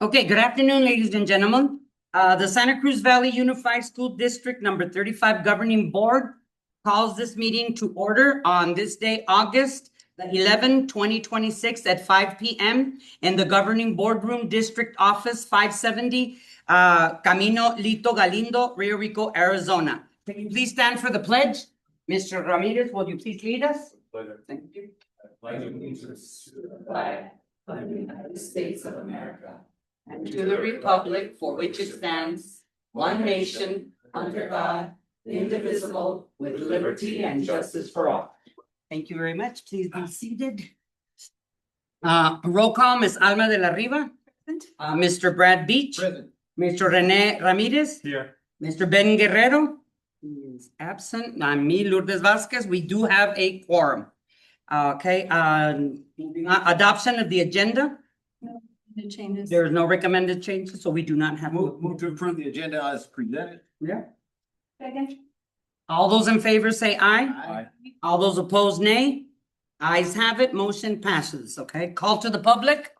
Okay, good afternoon, ladies and gentlemen. The Santa Cruz Valley Unified School District Number 35 Governing Board calls this meeting to order on this day, August the 11, 2026 at 5 p.m. in the Governing Boardroom District Office 570 Camino Lito Galindo, Rio Rico, Arizona. Can you please stand for the pledge? Mr. Ramirez, will you please lead us? Pleasure. Thank you. Pledge allegiance to the Flag of the United States of America and to the republic for which it stands, one nation, under God, indivisible, with liberty and justice for all. Thank you very much. Please be seated. Roll call, Ms. Alma de la Riva. Mr. Brad Beach. Present. Mr. Rene Ramirez. Here. Mr. Ben Guerrero. He is absent. I'm me, Lourdes Vasquez. We do have a quorum. Okay, moving on. Adoption of the agenda. The changes. There is no recommended changes, so we do not have. Move to approve the agenda as presented. Yeah. Second. All those in favor say aye. Aye. All those opposed, nay. Ayes have it, motion passes, okay? Call to the public.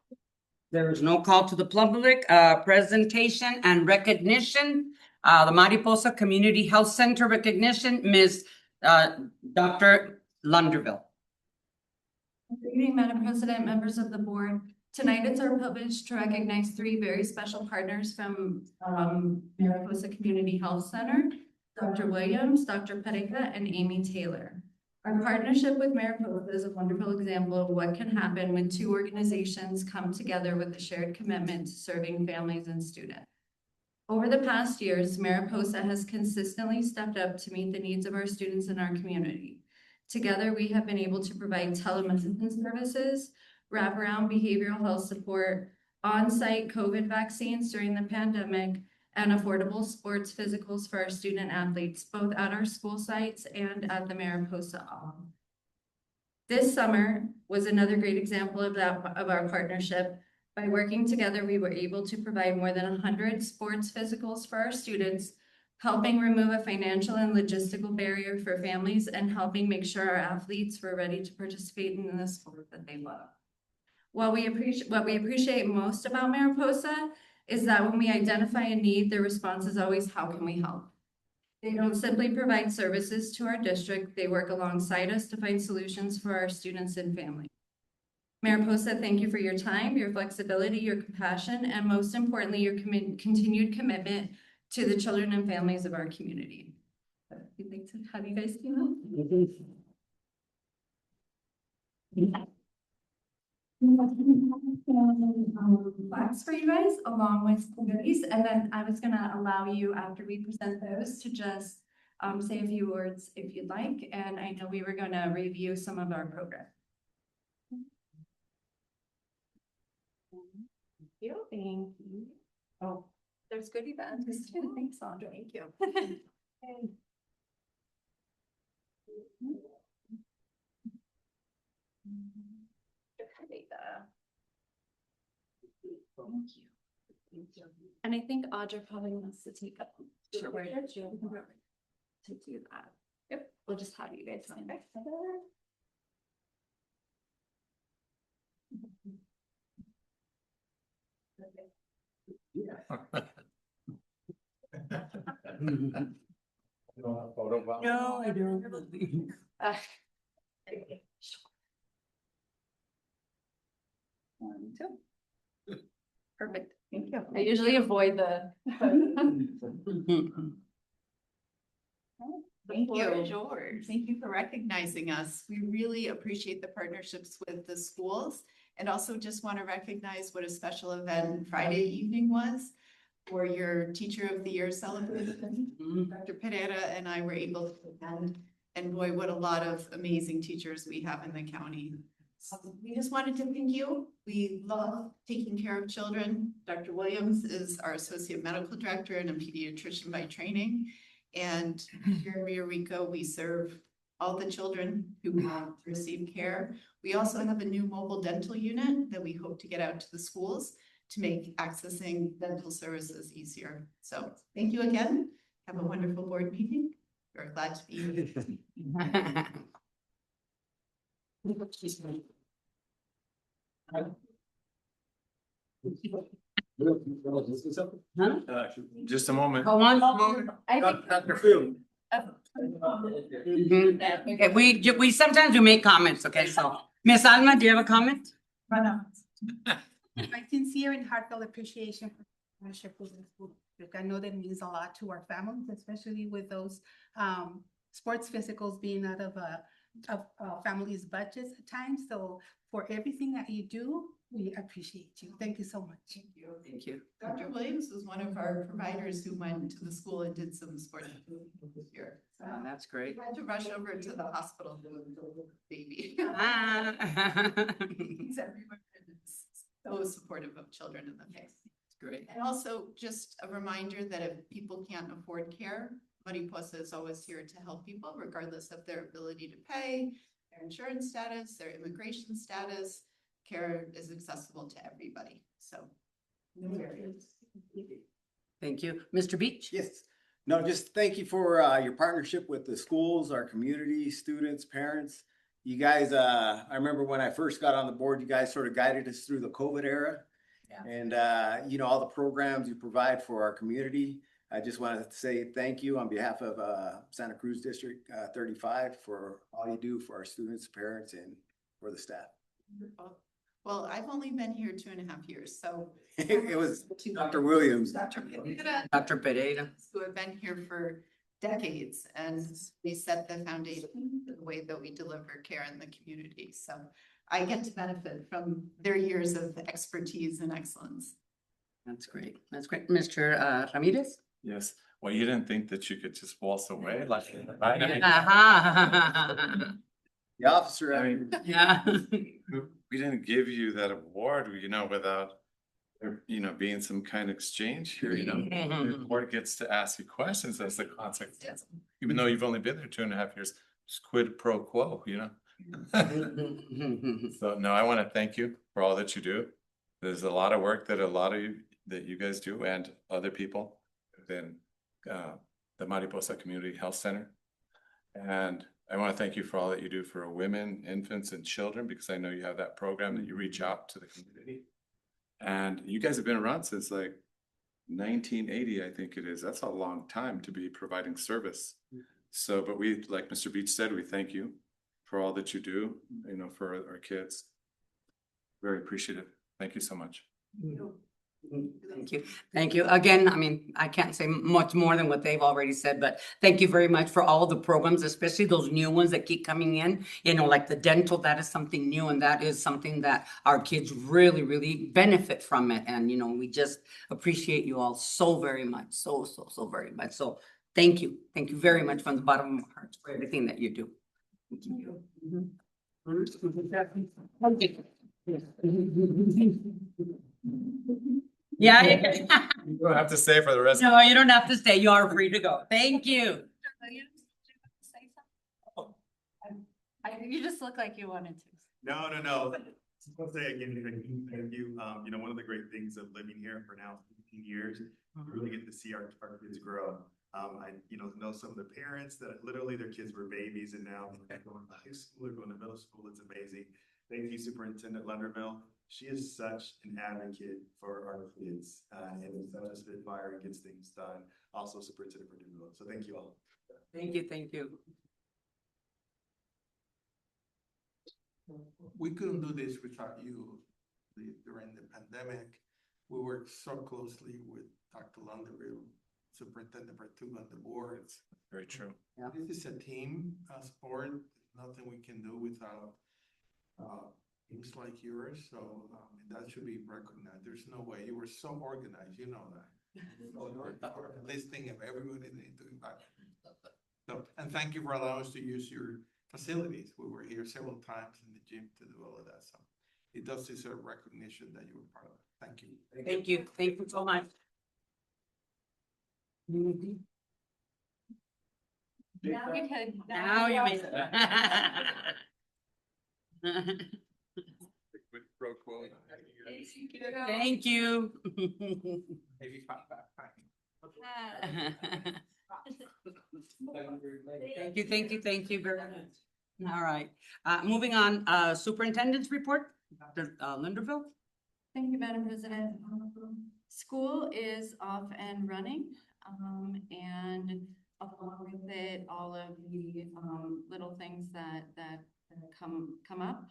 There is no call to the public. Presentation and recognition. The Mariposa Community Health Center recognition, Ms. Dr. Lunderville. Good evening, Madam President, members of the board. Tonight it's our privilege to recognize three very special partners from Mariposa Community Health Center, Dr. Williams, Dr. Pereira, and Amy Taylor. Our partnership with Mariposa is a wonderful example of what can happen when two organizations come together with a shared commitment to serving families and students. Over the past years, Mariposa has consistently stepped up to meet the needs of our students in our community. Together, we have been able to provide telemedicine services, wraparound behavioral health support, on-site COVID vaccines during the pandemic, and affordable sports physicals for our student athletes, both at our school sites and at the Mariposa Hall. This summer was another great example of our partnership. By working together, we were able to provide more than 100 sports physicals for our students, helping remove a financial and logistical barrier for families and helping make sure our athletes were ready to participate in the sport that they love. What we appreciate most about Mariposa is that when we identify a need, their response is always, how can we help? They don't simply provide services to our district, they work alongside us to find solutions for our students and families. Mariposa, thank you for your time, your flexibility, your compassion, and most importantly, your continued commitment to the children and families of our community. We'd like to have you guys come up. Plaques for you guys along with goodies, and then I was gonna allow you after we present those to just say a few words if you'd like, and I know we were gonna review some of our program. Thank you. Oh, there's goodie bags too. Thanks, Sandra. Thank you. Thank you. And I think Audra probably wants to take up. Sure. To do that. Yep. We'll just have you guys sign back together. No, I don't. One, two. Perfect, thank you. I usually avoid the. Thank floor you. is yours. Thank you for recognizing us. We really appreciate the partnerships with the schools, and also just want to recognize what a special event Friday evening was for your Teacher of the Year celebration. Dr. Pereira and I were able to attend, and boy, what a lot of amazing teachers we have in the county. We just wanted to thank you. We love taking care of children. Dr. Williams is our Associate Medical Director and a pediatrician by training. And here in Rio Rico, we serve all the children who have received care. We also have a new mobile dental unit that we hope to get out to the schools to make accessing dental services easier. So thank you again. Have a wonderful board meeting. We're glad to be here. Huh? Just a moment. Go on. Dr. Phil. Mhm. Okay, we sometimes we make comments, okay, so, Miss Alma, do you have a comment? My sincere and heartfelt appreciation for the partnership with the school district. I know that it means a lot to our families, especially with those sports physicals being out of families' budgets at times. So for everything that you do, we appreciate you. Thank you so much. Thank you. Thank you. Dr. Williams was one of our providers who went to the school and did some sports this year. So Oh, that's great. I had to rush over to the hospital to the baby. Ah. He's everywhere and is so supportive of children in the family. Great. And also just a reminder that if people can't afford care, Mariposa is always here to help people regardless of their ability to pay, their insurance status, their immigration status. Care is accessible to everybody, so. No worries. Thank you. Mr. Beach? Yes. No, just thank you for your partnership with the schools, our community, students, parents. You guys, I remember when I first got on the board, you guys sort of guided us through the COVID era. Yeah. And you know, all the programs you provide for our community. I just wanted to say thank you on behalf of Santa Cruz District 35 for all you do for our students, parents, and for the staff. Wonderful. Well, I've only been here 2.5 years, so. It was Dr. Williams. Dr. Pereira, Dr. Pereira. who have been here for decades, and they set the foundation for the way that we deliver care in the community. So I get to benefit from their years of expertise and excellence. That's great. That's great. Mr. Ramirez? Yes, well, you didn't think that you could just waltz away like, right? I mean, Uh-huh. The officer. I mean, Yeah. we didn't give you that award, you know, without there, you know, being some kind of exchange here, you know. The board gets to ask you questions as the consequence, even though you've only been there 2.5 years, just quid pro quo, you know? So, no, I want to thank you for all that you do. There's a lot of work that you guys do and other people within the Mariposa Community Health Center. And I want to thank you for all that you do for women, infants, and children, because I know you have that program that you reach out to the community. And you guys have been around since like 1980, I think it is. That's a long time to be providing service. So, but we, like Mr. Beach said, we thank you for all that you do, you know, for our kids. Very appreciative. Thank you so much. Thank you. Thank you. Again, I mean, I can't say much more than what they've already said, but thank you very much for all of the programs, especially those new ones that keep coming in. You know, like the dental, that is something new, and that is something that our kids really, really benefit from it. And, you know, we just appreciate you all so very much, so very much. So thank you. Thank you very much from the bottom of my heart for everything that you do. Thank you. Yeah. You don't have to stay for the rest. No, you don't have to stay. You are free to go. Thank you. You just look like you wanted to. No. I'll say again, thank you. You know, one of the great things of living here for now 15 years, we really get to see our kids grow. I know some of the parents that literally their kids were babies and now they're going to high school or going to middle school. It's amazing. Thank you, Superintendent Lunderville. She is such an advocate for our kids and is such a spitfire and gets things done. Also, Superintendent Verdunville. So thank you all. Thank you. Thank you. We couldn't do this without you. During the pandemic, we worked so closely with Dr. Lunderville, Superintendent Vertuga, and the boards. Very true. This is a team sport. Nothing we can do without teams like yours. So that should be recognized. There's no way you were so organized. You know that. Listing of everyone in the So, and thank you for allowing us to use your facilities. We were here several times in the gym to do all of that. So it does deserve recognition that you were part of it. Thank you. Thank you. Thank you so much. Now we could. Now you may. Quid pro quo. Thank you. Maybe back. Thank you very much. All right, moving on, superintendent's report, Dr. Linderville. Thank you, Madam Madam President. School is off and running, and along with it, all of the, little things that come up.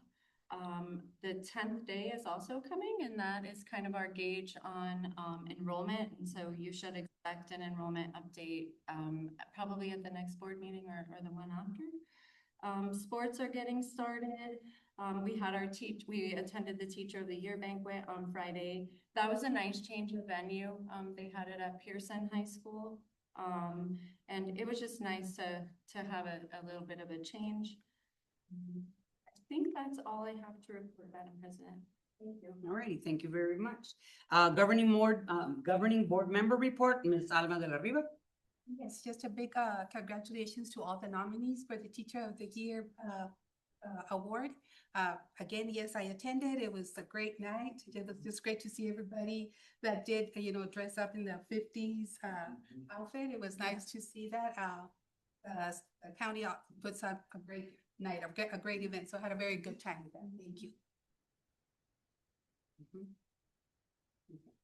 The 10th day is also coming, and that is kind of our gauge on, enrollment, and so you should expect an enrollment update, probably at the next board meeting or the one after. Sports are getting started. We attended the Teacher of the Year banquet on Friday. That was a nice change of venue. They had it at Pearson High School. And it was just nice to have a little bit of a change. I think that's all I have to report, Madam President. Thank you. All righty, thank you very much. Governing board member report, Ms. Alma de la Riva. Yes, just a big congratulations to all the nominees for the Teacher of the Year award. Again, yes, I attended. It was a great night. It was just great to see everybody that did, dress up in the 50s outfit. It was nice to see that. The county puts on a great night, a great event. So I had a very good time with them. Thank you.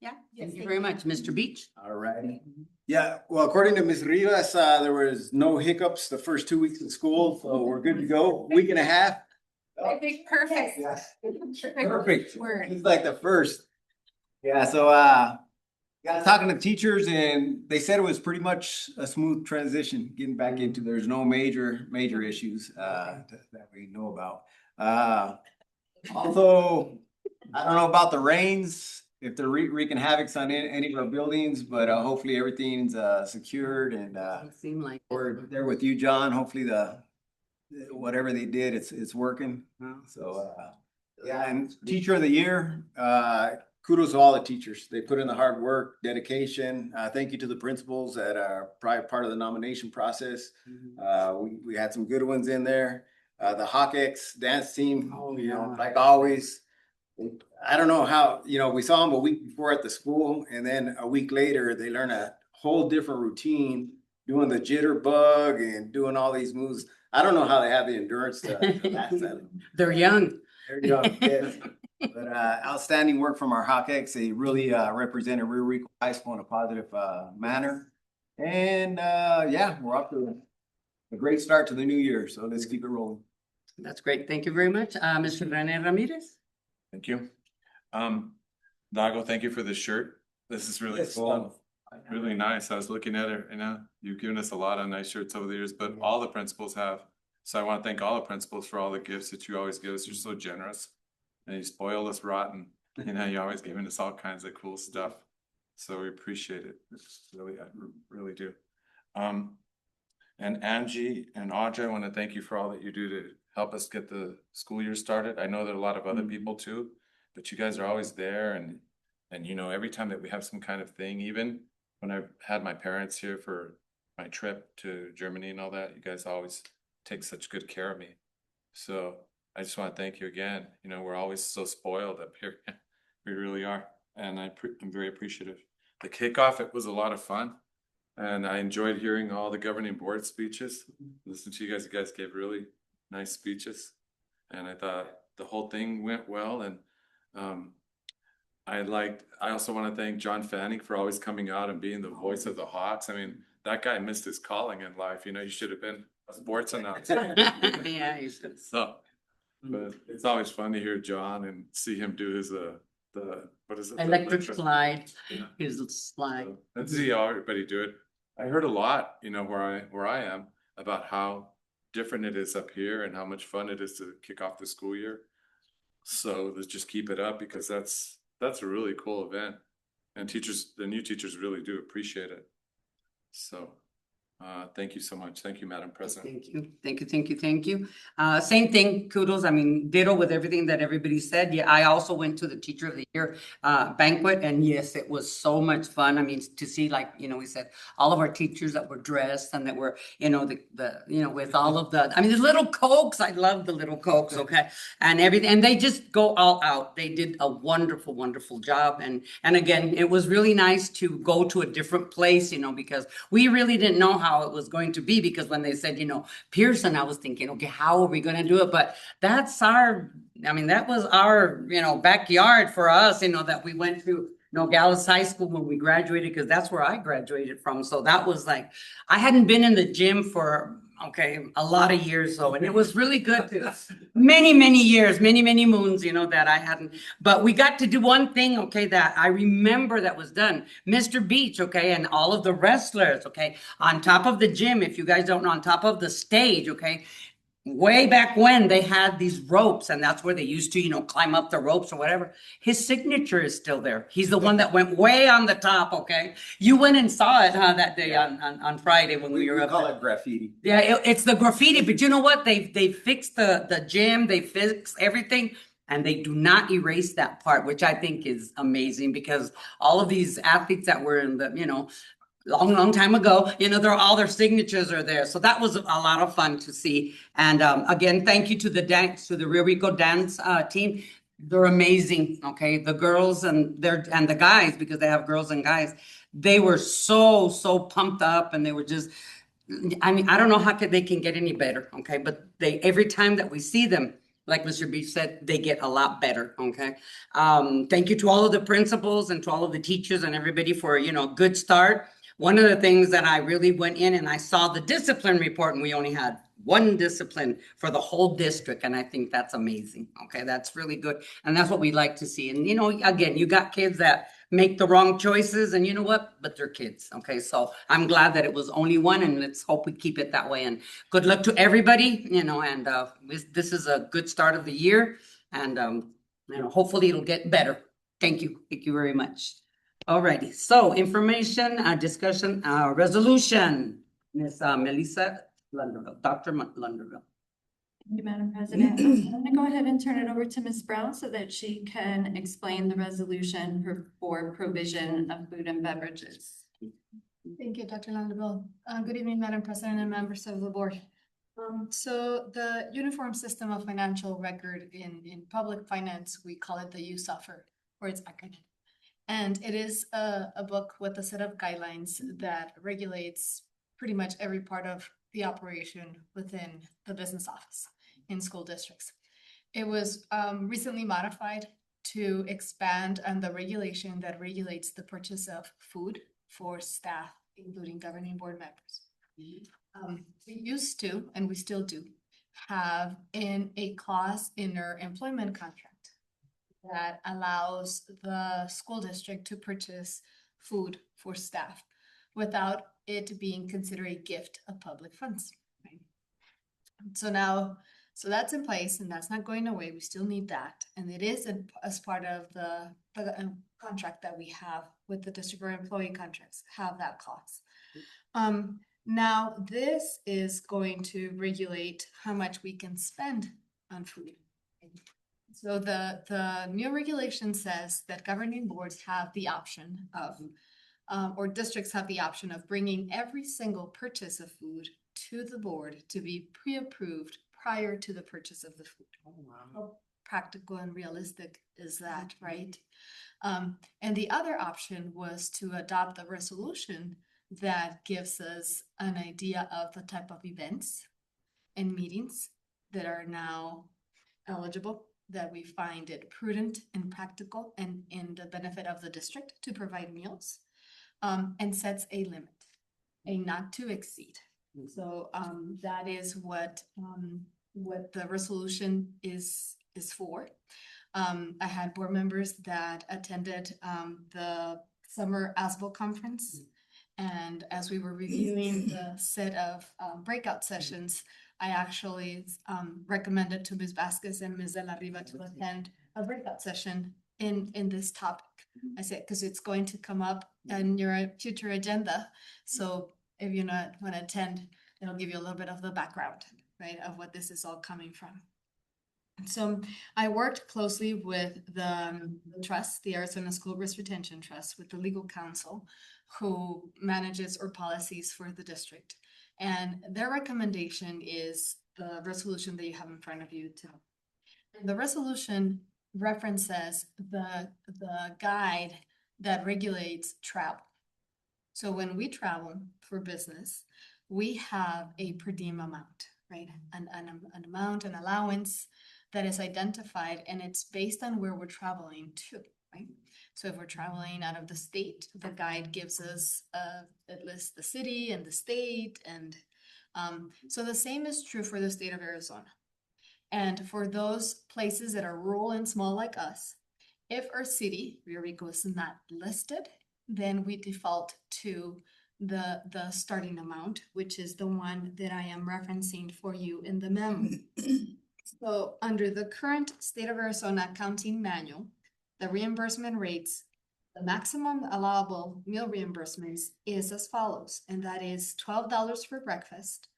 Yeah, Yes, thank you very much. Mr. Beach? All righty. Yeah, well, according to Ms. Rivas, there was no hiccups the first 2 weeks of school, so we're good to go. Week and a half. Perfect. Perfect. Word. It's like the first. Yeah, so I was talking to teachers and they said it was pretty much a smooth transition getting back into, there's no major issues that we know about. Also, I don't know about the rains, if they're wreaking havoc on any of our buildings, but hopefully everything's secured and It seemed like. we're there with you, John. Hopefully whatever they did, it's working. So, yeah, and Teacher of the Year, kudos to all the teachers. They put in the hard work, dedication. Thank you to the principals that are probably part of the nomination process. We had some good ones in there. The Hawkex dance team, like always. I don't know how, we saw them a week before at the school, and then a week later, they learn a whole different routine, doing the jitterbug and doing all these moves. I don't know how they have the endurance to last that. They're young. They're young, yes. But outstanding work from our Hawkex. They really represented Rio Rico High School in a positive manner. And yeah, we're off to a great start to the new year. So let's keep it rolling. That's great. Thank you very much. Mr. Rene Ramirez? Thank you. Dago, thank you for the shirt. This is really Yes, cool. Really nice. I was looking at it, you've given us a lot of nice shirts over the years, but all the principals have. So I want to thank all the principals for all the gifts that you always give us. You're so generous and you spoil us rotten. You're always giving us all kinds of cool stuff. So we appreciate it. Really, I really do. And Angie and Audrey, I want to thank you for all that you do to help us get the school year started. I know there are a lot of other people too, but you guys are always there. And every time that we have some kind of thing, even when I had my parents here for my trip to Germany and all that, you guys always take such good care of me. So I just want to thank you again. We're always so spoiled up here. We really are. And I'm very appreciative. The kickoff, it was a lot of fun. And I enjoyed hearing all the governing board speeches. Listen to you guys gave really nice speeches. And I thought the whole thing went well. And I also want to thank John Fanning for always coming out and being the voice of the Hawks. I mean, that guy missed his calling in life. You should have been a sports announcer. Yeah, you should. So, but it's always fun to hear John and see him do his what is it? Electric slide, Yeah. his slide. So, and see how everybody do it. I heard a lot, where I am about how different it is up here and how much fun it is to kick off the school year. So let's just keep it up because that's a really cool event. And the new teachers really do appreciate it. So thank you so much. Thank you, Madam President. Thank you. Same thing, kudos. I mean, ditto with everything that everybody said. Yeah, I also went to the Teacher of the Year banquet, and yes, it was so much fun. I mean, to see, like, we said, all of our teachers that were dressed and that were, with all of the little Cokes. I love the little Cokes, okay? And everything, and they just go all out. They did a wonderful, wonderful job. And again, it was really nice to go to a different place, because we really didn't know how how it was going to be, because when they said, Pearson, I was thinking, okay, how are we gonna do it? But that's that was our, backyard for us, that we went to Nogales High School when we graduated, because that's where I graduated from. So that was like, I hadn't been in the gym for, a lot of years, though, and it was really good to, many years, many moons, that I hadn't. But we got to do one thing, that I remember that was done. Mr. Beach, and all of the wrestlers, on top of the gym, if you guys don't know, on top of the stage, way back when they had these ropes, and that's where they used to, climb up the ropes or whatever. His signature is still there. He's the one that went way on the top, You went and saw it, huh, that day on Friday when we were We up call there. it graffiti. Yeah, it's the graffiti, but you know what? They fixed the gym, they fixed everything, and they do not erase that part, which I think is amazing, because all of these athletes that were in the, long time ago, all their signatures are there. So that was a lot of fun to see. And again, thank you to the Rio Rico dance team. They're amazing. The girls and the guys, because they have girls and guys, they were so pumped up, and they were just, I don't know how they can get any better. But every time that we see them, like Mr. Beach said, they get a lot better. Thank you to all of the principals and to all of the teachers and everybody for, good start. One of the things that I really went in and I saw the discipline report, and we only had one discipline for the whole district. And I think that's amazing. That's really good. And that's what we like to see. And, again, you got kids that make the wrong choices, and you know what? But they're kids. So I'm glad that it was only one, and let's hope we keep it that way. And good luck to everybody, and this is a good start of the year. And, hopefully it'll get better. Thank you. Thank you very much. Alrighty, so information, discussion, resolution, Ms. Melissa Lunderville, Dr. Lunderville. Thank you, Madam President. I'm going to go ahead and turn it over to Ms. Brown so that she can explain the resolution for provision of food and beverages. Thank you, Dr. Landeville. Good evening, Madam President and members of the board. So the Uniform System of Financial Record in public finance, we call it the USOFR, or its acronym. And it is a book with a set of guidelines that regulates pretty much every part of the operation within the business office in school districts. It was recently modified to expand on the regulation that regulates the purchase of food for staff, including governing board members. We used to, and we still do, have a clause in our employment contract that allows the school district to purchase food for staff without it being considered a gift of public funds. Right? So that's in place, and that's not going away. We still need that, and it is as part of the contract that we have with the district, or employee contracts have that clause. Now this is going to regulate how much we can spend on food. So the new regulation says that governing boards have the option of, or districts have the option of bringing every single purchase of food to the board to be pre-approved prior to the purchase of the food. How practical and realistic is that, right? And the other option was to adopt a resolution that gives us an idea of the type of events and meetings that are now eligible, that we find it prudent and practical and in the benefit of the district to provide meals, and sets a limit, a not to exceed. So that is what the resolution is for. I had board members that attended the summer ASBO conference, and as we were reviewing the set of breakout sessions, I actually recommended to Ms. Vasquez and Ms. De La Riva to attend a breakout session in this topic. I said, because it's going to come up in your future agenda. So if you not want to attend, it'll give you a little bit of the background, right, of what this is all coming from. So I worked closely with the trust, the Arizona School Risk Retention Trust, with the legal counsel who manages our policies for the district. And their recommendation is the resolution that you have in front of you today. The resolution references the guide that regulates travel. So when we travel for business, we have a per diem amount, right? An amount, an allowance that is identified, and it's based on where we're traveling to, right? So if we're traveling out of the state, the guide gives us, it lists the city and the state, and so the same is true for the state of Arizona. And for those places that are rural and small like us, if our city, Rio Rico, is not listed, then we default to the starting amount, which is the one that I am referencing for you in the memo. So under the current state of Arizona accounting manual, the reimbursement rates, the maximum allowable meal reimbursements is as follows, and that is $12 for breakfast,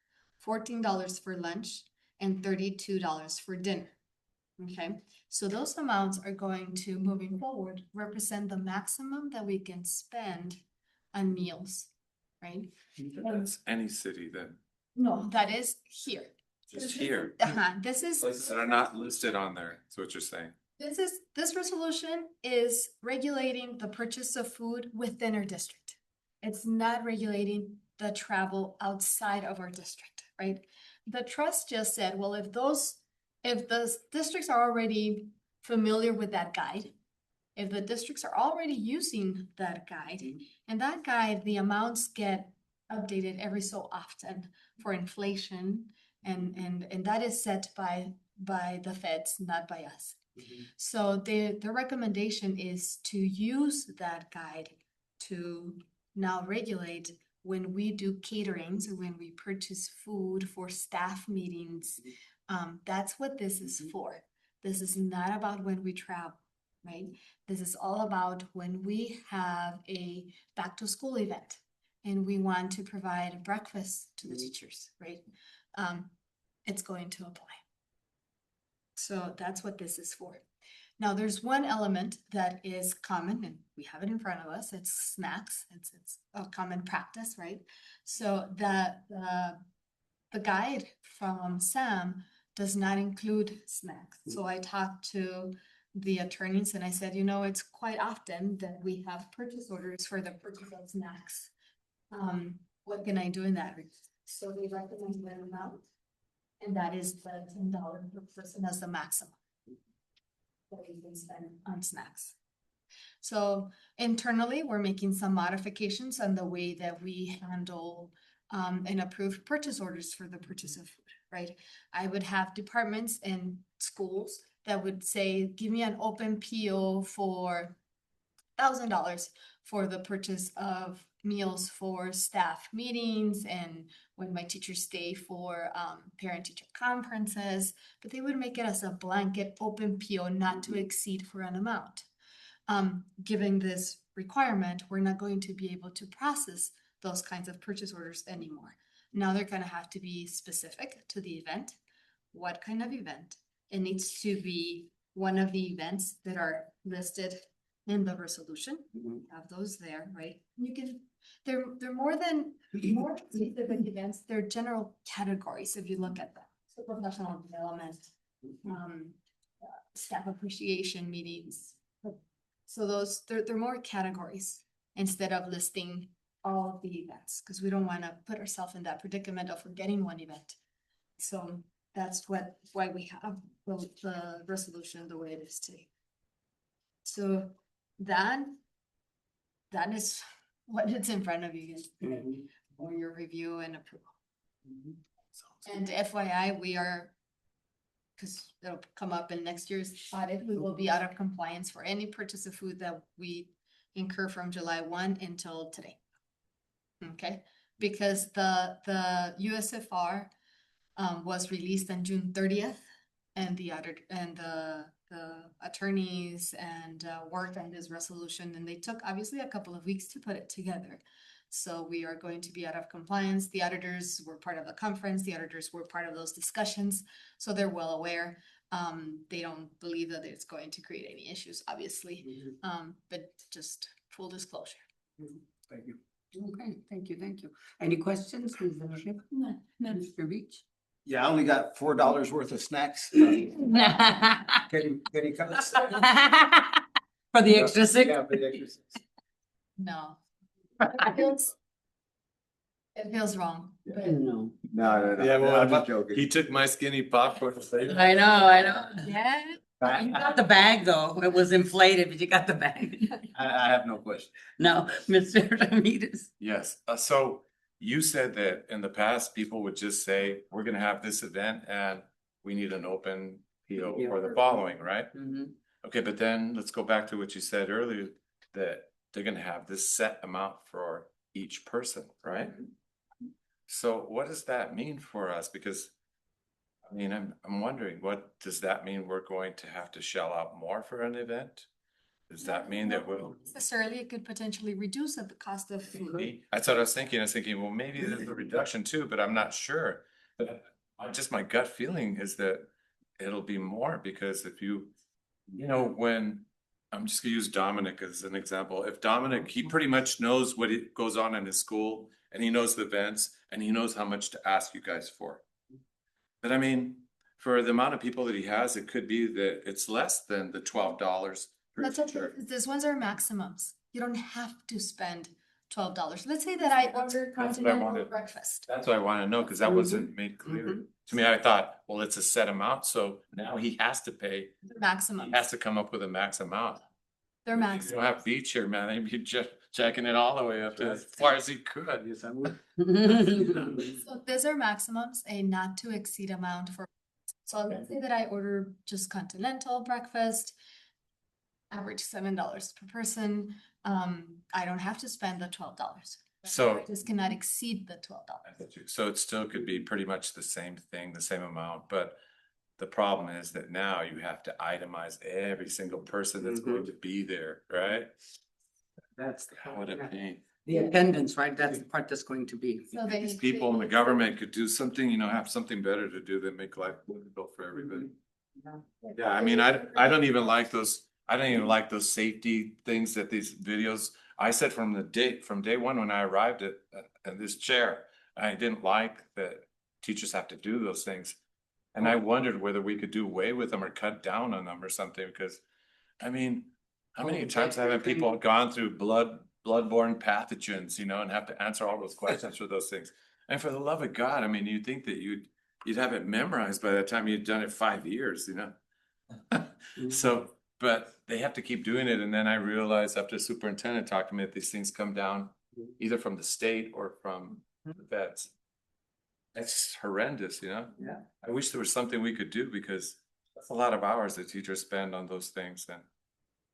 $14 for lunch, and $32 for dinner. Okay, so those amounts are going to, moving forward, represent the maximum that we can spend on meals, right? That's any city then, No, that is here. just here. This is. Places that are not listed on there, is what you're saying. This resolution is regulating the purchase of food within our district. It's not regulating the travel outside of our district, right? The trust just said, well, if the districts are already familiar with that guide, if the districts are already using that guide, and that guide, the amounts get updated every so often for inflation, and that is set by the feds, not by us. So the recommendation is to use that guide to now regulate when we do caterings or when we purchase food for staff meetings. That's what this is for. This is not about when we travel, right? This is all about when we have a back to school event and we want to provide breakfast to the teachers, right? It's going to apply. So that's what this is for. Now, there's one element that is common, and we have it in front of us. It's snacks. It's a common practice, right? So the guide from Sam does not include snacks. So I talked to the attorneys and I said, you know, it's quite often that we have purchase orders for the purchase of snacks. What can I do in that? So they recommend that amount. And that is the $10 per person as the maximum that we can spend on snacks. So internally, we're making some modifications on the way that we handle and approve purchase orders for the purchase of food, right? I would have departments and schools that would say, give me an open PO for $1,000 for the purchase of meals for staff meetings and when my teachers stay for parent-teacher conferences, but they would make it as a blanket open PO not to exceed for an amount. Given this requirement, we're not going to be able to process those kinds of purchase orders anymore. Now they're gonna have to be specific to the event. What kind of event? It needs to be one of the events that are listed in the resolution. Have those there, right? You can, they're more specific events, they're general categories if you look at them. So professional development, staff appreciation meetings. So those, they're more categories instead of listing all of the events, because we don't want to put ourselves in that predicament of forgetting one event. So that's why we have the resolution the way it is today. So that is what is in front of you guys today for your review and approval. And FYI, we are, because it'll come up in next year's audit, we will be out of compliance for any purchase of food that we incur from July 1 until today. Okay, because the USFR was released on June 30th, and the attorneys and worked on this resolution, and they took obviously a couple of weeks to put it together. So we are going to be out of compliance. The auditors were part of the conference. The auditors were part of those discussions, so they're well aware. They don't believe that it's going to create any issues, obviously, but just full disclosure. Thank you. Okay, thank you. Any questions? No. Mr. Beach? Yeah, I only got $4 worth of snacks. Can you come? For the extra six? Yeah, for the extra 6. No. It feels wrong, but No. No, Yeah, well, I'm just joking. he took my skinny popcorn. I know. yeah, You got the bag though. It was inflated, but you got the bag. I have no question. No, Mr. Ramirez. Yes, so you said that in the past, people would just say, we're gonna have this event and we need an open PO for the following, right? Mhm. Okay, but then let's go back to what you said earlier, that they're gonna have this set amount for each person, right? So what does that mean for us? Because I mean, I'm wondering, what does that mean? We're going to have to shell out more for an event? Does that mean that we'll? necessarily it could potentially reduce the cost of food. That's what I was thinking. I was thinking, well, maybe there's a reduction too, but I'm not sure. But just my gut feeling is that it'll be more because if you know, when I'm just gonna use Dominic as an example. If Dominic, he pretty much knows what goes on in his school and he knows the events and he knows how much to ask you guys for. But I mean, for the amount of people that he has, it could be that it's less than the $12. That's okay, 'cause these ones are maximums. You don't have to spend $12. Let's say that I order what I continental wanted. breakfast. That's what I want to know, because that wasn't made clear. To me, I thought, well, it's a set amount, so now he has to pay, They're he maximums. has to come up with a max amount. They're You max. don't have beach here, man, I'd be just checking it all the way up to as far as he could. Yes, I would. So these are maximums, a not to exceed amount for. So let's say that I order just continental breakfast. Average $7 per person. I don't have to spend the $12. So- I just cannot exceed the $12. So it still could be pretty much the same thing, the same amount, but the problem is that now you have to itemize every single person that's going to be there, right? That's What a pain. the attendance, right? That's the part that's going to be. So they. These people in the government could do something, have something better to do than make life difficult for everybody. Yeah, I mean, I don't even like those, safety things that these videos, I said from day one when I arrived at this chair, I didn't like that teachers have to do those things. And I wondered whether we could do away with them or cut down on them or something, because, I mean, how many times haven't people gone through bloodborne pathogens, and have to answer all those questions for those things? And for the love of God, I mean, you'd think that you'd have it memorized by the time you'd done it 5 years, So, but they have to keep doing it. And then I realized after the superintendent talked to me that these things come down either from the state or from the vets. It's horrendous, Yeah. I wish there was something we could do, because that's a lot of hours that teachers spend on those things. And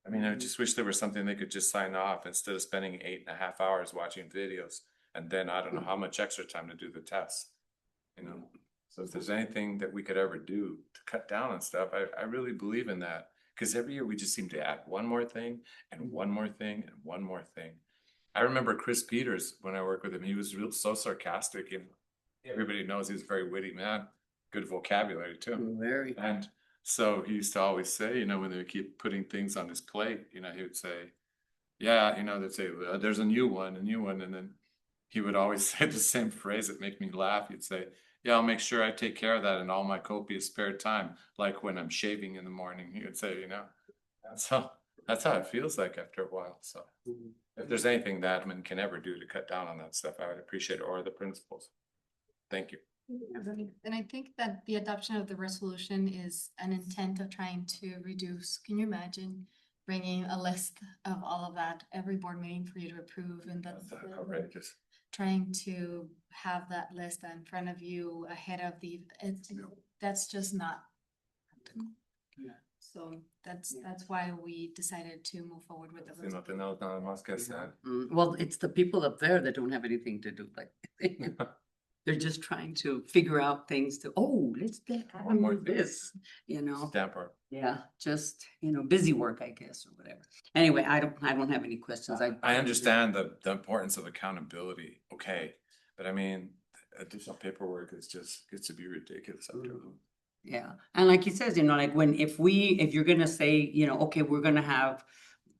I mean, I just wish there was something they could just sign off instead of spending 8.5 hours watching videos. And then I don't know how much extra time to do the tests, So if there's anything that we could ever do to cut down on stuff, I really believe in that. Because every year we just seem to add one more thing and one more thing and one more thing. I remember Chris Peters, when I worked with him, he was so sarcastic, and everybody knows he's a very witty man, good vocabulary too. Very. And so he used to always say, when they keep putting things on his plate, he would say, yeah, they'd say, there's a new one. And then he would always say the same phrase that make me laugh. He'd say, yeah, I'll make sure I take care of that in all my copious spare time. Like when I'm shaving in the morning, he would say, that's how it feels like after a while. So if there's anything that admin can ever do to cut down on that stuff, I would appreciate it, or the principals. Thank you. And I think that the adoption of the resolution is an intent of trying to reduce. Can you imagine bringing a list of all of that every board meeting for you to approve, and That's outrageous. trying to have that list in front of you ahead of that's just not practical. Yeah. So that's why we decided to move forward with the Si no tenemos nada más que hacer. Well, it's the people up there that don't have anything to do, like, they're just trying to figure out things let's get One more more thing. this, Stamp our. Yeah, just, busy work, I guess, or whatever. Anyway, I don't have any questions. I understand the importance of accountability, okay, but I mean, additional paperwork gets to be ridiculous after a while. Yeah, and like he says, like if you're gonna say, okay, we're gonna have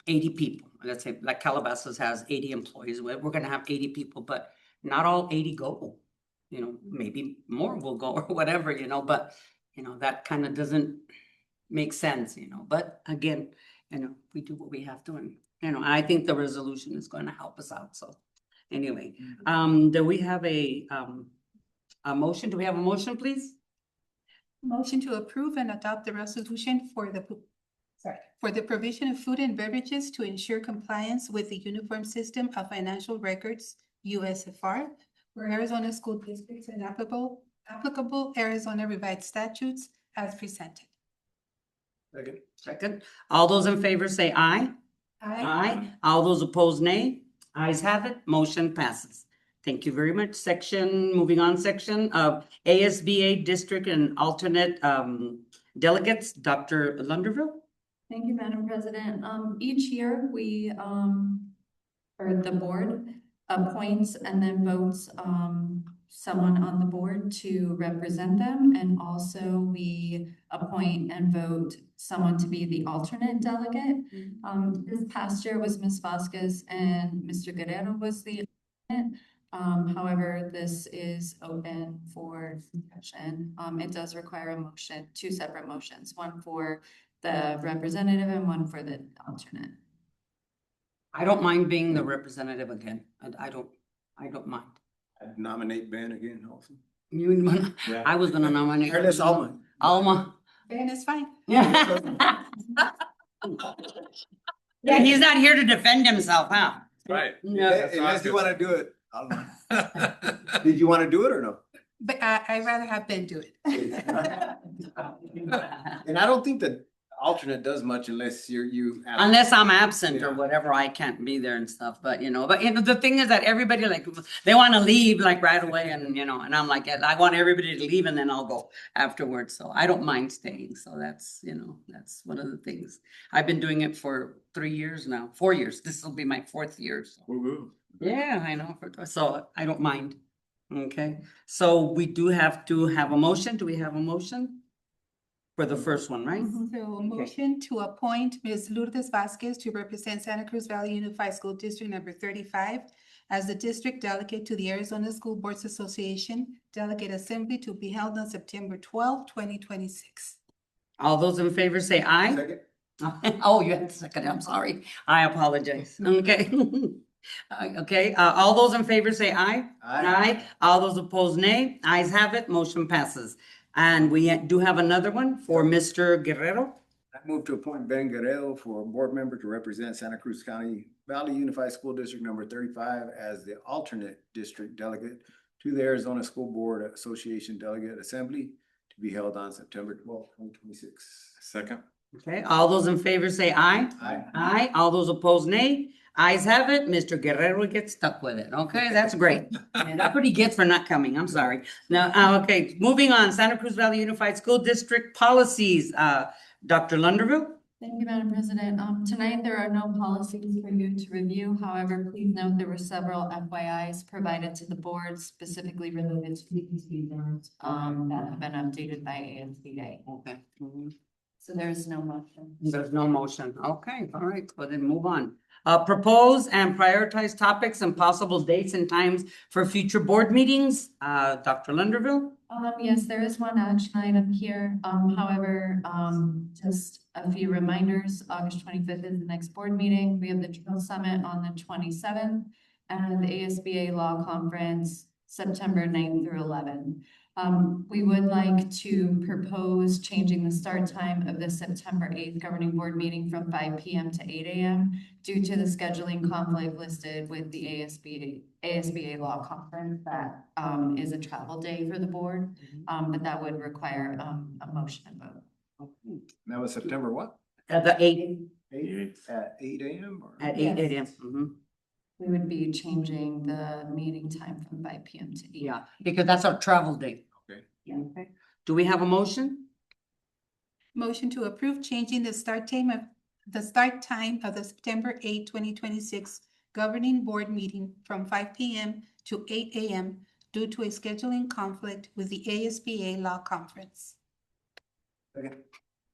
80 people, let's say like Calabasas has 80 employees, we're gonna have 80 people, but not all 80 go. Maybe more will go or whatever, but that kind of doesn't make sense, but again, we do what we have to, and I think the resolution is going to help us out, so Anyway, do we have a motion? Do we have a motion, please? Motion to approve and adopt the resolution for the provision of food and beverages to ensure compliance with the Uniform System of Financial Records, USFR, for Arizona school districts and applicable Arizona revised statutes as presented. Second. All those in favor say aye. Aye. All those opposed, nay. Ayes have it. Motion passes. Thank you very much. Moving on, section of ASBA district and alternate delegates, Dr. Lunderville. Thank you, Madam President. Each year we, or the board appoints and then votes, someone on the board to represent them. And also we appoint and vote someone to be the alternate delegate. This past year was Ms. Vasquez and Mr. Guerrero was the alternate. However, this is open for discussion. It does require a motion, two separate motions, one for the representative and one for the alternate. I don't mind being the representative again. I don't mind. I'd nominate Ben again also. I was gonna nominate. Or that's Alma. Alma. Ben is fine. Yeah. Yeah, he's not here to defend himself, huh? Right. No. Unless you wanna do it. Did you wanna do it or no? But I'd rather have Ben do it. And I don't think the alternate does much unless you. Unless I'm absent or Yeah. whatever, I can't be there and stuff, but the thing is that everybody like, they wanna leave like right away and and I'm like, I want everybody to leave and then I'll go afterwards, so I don't mind staying, so that's, that's one of the things. I've been doing it for 3 years now, 4 years, this will be my 4th year, so. Woo-hoo. Yeah, I know, so I don't mind. Okay, so we do have to have a motion. Do we have a motion? For the first one, right? So a motion to appoint Ms. Lourdes Vasquez to represent Santa Cruz Valley Unified School District number 35 as the district delegate to the Arizona School Boards Association Delegate Assembly to be held on September 12, 2026. All those in favor say aye. Second. Oh, you had to second, I'm sorry. I apologize. Okay. Okay, all those in favor say aye. Aye. All those opposed, nay. Ayes have it, motion passes. And we do have another one for Mr. Guerrero. I move to appoint Ben Guerrero for board member to represent Santa Cruz County Valley Unified School District number 35 as the alternate district delegate to the Arizona School Board Association Delegate Assembly to be held on September 12, 2026. Second. Okay, all those in favor say aye. Aye. Aye. All those opposed, nay. Ayes have it. Mr. Guerrero gets stuck with it. Okay, that's great. And that's what he gets for not coming. I'm sorry. Now, okay, moving on. Santa Cruz Valley Unified School District policies. Dr. Lunderville? Thank you, Madam President. Tonight there are no policies for you to review. However, please note there were several FYIs provided to the board specifically related to PPP loans, that have been updated by ASBA. Okay. So there is no motion. There's no motion. Okay, all right, well then move on. Propose and prioritize topics and possible dates and times for future board meetings. Dr. Lunderville? Yes, there is one action item here. However, just a few reminders. August 25th is the next board meeting. We have the Drill Summit on the 27th and the ASBA Law Conference September 9th through 11th. We would like to propose changing the start time of the September 8th governing board meeting from 5 p.m. to 8 a.m. due to the scheduling conflict listed with the ASBA Law Conference. That is a travel day for the board, but that would require a motion and vote. That was September what? At the 8, 8 at 8 a.m. or? at 8 a.m. Mhm. We would be changing the meeting time from 5 p.m. to 8. Yeah, because that's our travel day. Okay. Okay. Do we have a motion? Motion to approve changing the start time of the September 8, 2026 governing board meeting from 5 p.m. to 8 a.m. due to a scheduling conflict with the ASBA Law Conference. Second.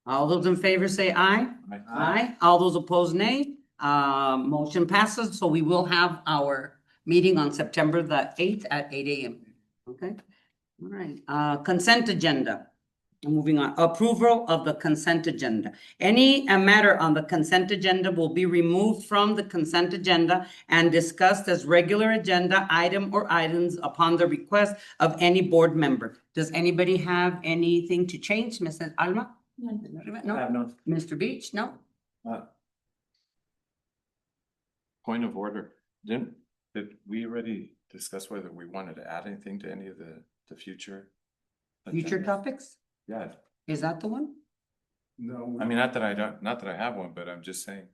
All those in favor say aye. Aye. All those opposed, nay. Motion passes, so we will have our meeting on September the 8th at 8 a.m. Okay, all right. Consent agenda. Moving on, approval of the consent agenda. Any matter on the consent agenda will be removed from the consent agenda and discussed as regular agenda item or items upon the request of any board member. Does anybody have anything to change, Mrs. Alma? No. Mr. Beach? No? Point of order, did we already discuss whether we wanted to add anything to any of the future? Future agendas? topics? Yeah, Is that the one? No. I mean, not that I have one, but I'm just saying.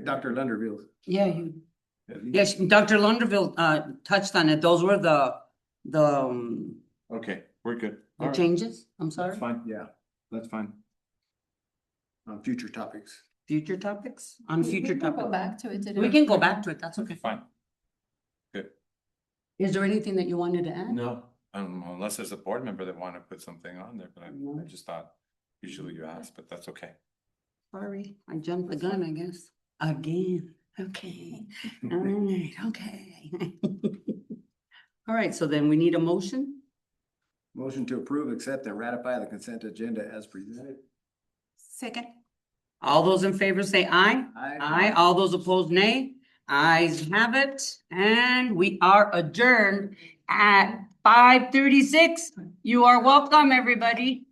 Dr. Lunderville. Yeah, yes, Dr. Lunderville, touched on it. Those were the Okay, we're good. All right. changes. I'm sorry. That's fine. Yeah, That's fine. on future topics. Future topics? On future We can topics? Go back to it. We can go back to it. That's okay. Fine. Good. Is there anything that you wanted to add? No. Unless there's a board member that want to put something on there, but I just thought usually you ask, but that's okay. Sorry, I jumped the gun, I guess. Again, okay. All right, okay. All right, so then we need a motion? Motion to approve, accept, and ratify the consent agenda as presented. Second. All those in favor say aye. Aye. Aye. All those opposed, nay. Ayes have it, and we are adjourned at 5:36. You are welcome, everybody.